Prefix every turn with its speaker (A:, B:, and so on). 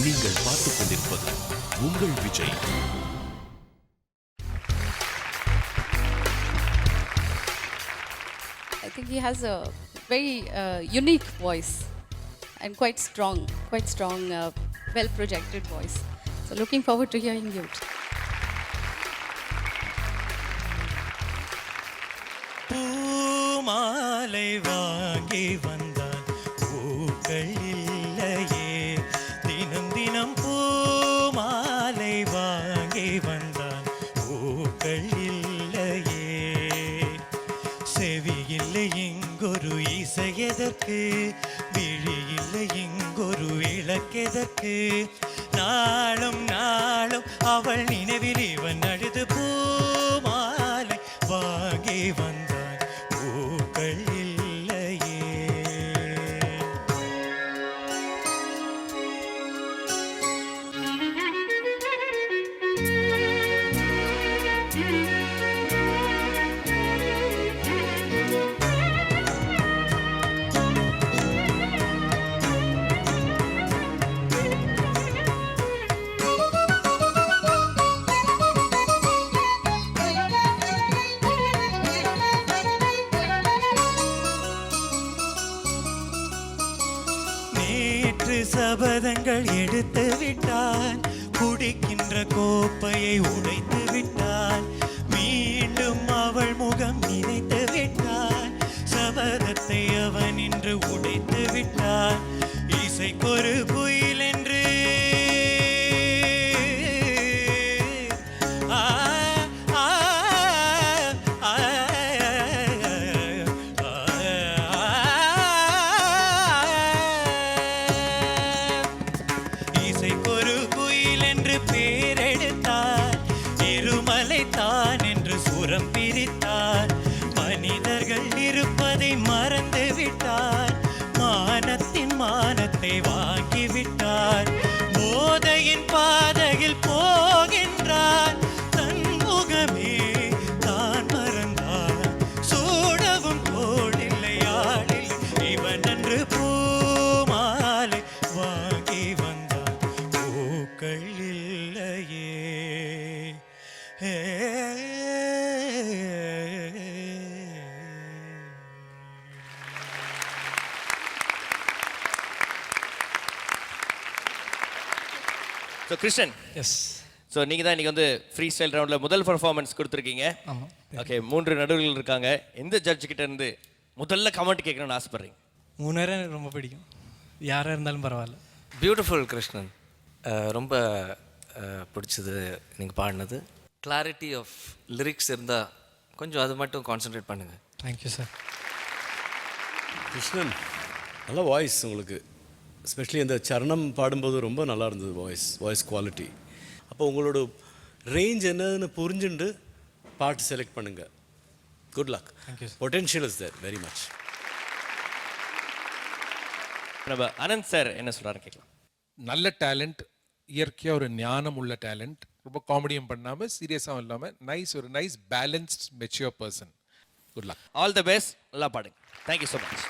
A: நீங்கள் பார்த்துக் கொண்டிருப்பது உங்கள் Vijay.
B: I think he has a very unique voice and quite strong, well projected voice. So looking forward to hearing you.
C: பூமாலை வாங்கி வந்தான் பூக்கள் இல்லையே, தினம் தினம் பூமாலை வாங்கி வந்தான் பூக்கள் இல்லையே, செவி இல்லை இங்கொரு இசையதற்கு, விழி இல்லை இங்கொரு விளக்கெதற்கு, நாளும் நாளும் அவள் நினைவில் இவன் அழுது பூமாலை வாங்கி வந்தான் பூக்கள் இல்லையே. நேற்று சபதங்கள் எடுத்து விட்டான், குடிக்கின்ற கோப்பையை உடைத்து விட்டான், மீண்டும் அவள் முகம் நினைத்து விட்டான், சபதத்தை அவன் இன்று உடைத்து விட்டான், இசைக்கொரு குயில் என்று இசைக்கொரு குயில் என்று பேரெடுத்தார், இருமலை தான் என்று சுரம் பிரித்தார், மனிதர்கள் இருப்பதை மறந்து விட்டார், மானத்தின் மானத்தை வாங்கிவிட்டார், போதையின் பாதையில் போகின்றார், தன் முகமே தான் மறந்தார், சூடவும் தோளில்லை ஆளில்லை, இவன் அன்று பூமாலை வாங்கி வந்தான் பூக்கள் இல்லையே.
D: So Krishnan,
E: S.
D: ஸோ நீங்கள் தான் இன்றைக்கி வந்து ஃப்ரீ ஸ்டைல் ரவுண்டில் முதல் பர்ஃபார்மன்ஸ் கொடுத்துருக்கீங்க.
E: ஆமாம்.
D: ஓகே, 3 நடுவர்கள் இருக்காங்க. எந்த ஜட்ஜு கிட்ட இருந்து முதல்ல கமெண்ட் கேட்கணும்னு ஆசைப்பட்றீங்க?
E: 3 நேரம் எனக்கு ரொம்ப பிடிக்கும், யாராக இருந்தாலும் பரவாயில்ல.
F: பியூட்டிஃபுல் கிருஷ்ணன், ரொம்ப பிடிச்சது நீங்கள் பாடினது. கிளாரிட்டி ஆஃப் லிரிக்ஸ் இருந்தால் கொஞ்சம் அது மட்டும் கான்சென்ட்ரேட் பண்ணுங்கள்.
E: Thank you sir.
G: கிருஷ்ணன், நல்ல வாய்ஸ் உங்களுக்கு, எஸ்பெஷலி அந்த சரணம் பாடும்போது ரொம்ப நல்லா இருந்தது வாய்ஸ் குவாலிட்டி. அப்போ உங்களோட ரேஞ்ச் என்னன்னு புரிஞ்சுட்டு பாட்டு செலக்ட் பண்ணுங்க. Good luck. Potential is there very much.
D: நம்ம அனந்த் சார் என்ன சொல்கிறாரு கேட்கலாம்.
H: நல்ல டேலண்ட், இயற்கையாக ஒரு ஞானம் உள்ள டேலண்ட், ரொம்ப காமெடியும் பண்ணாமல் சீரியஸாகவும் இல்லாமல் ஒரு nice balanced mature person. Good luck.
D: All the best. நல்லா பாடுங்க. Thank you so much.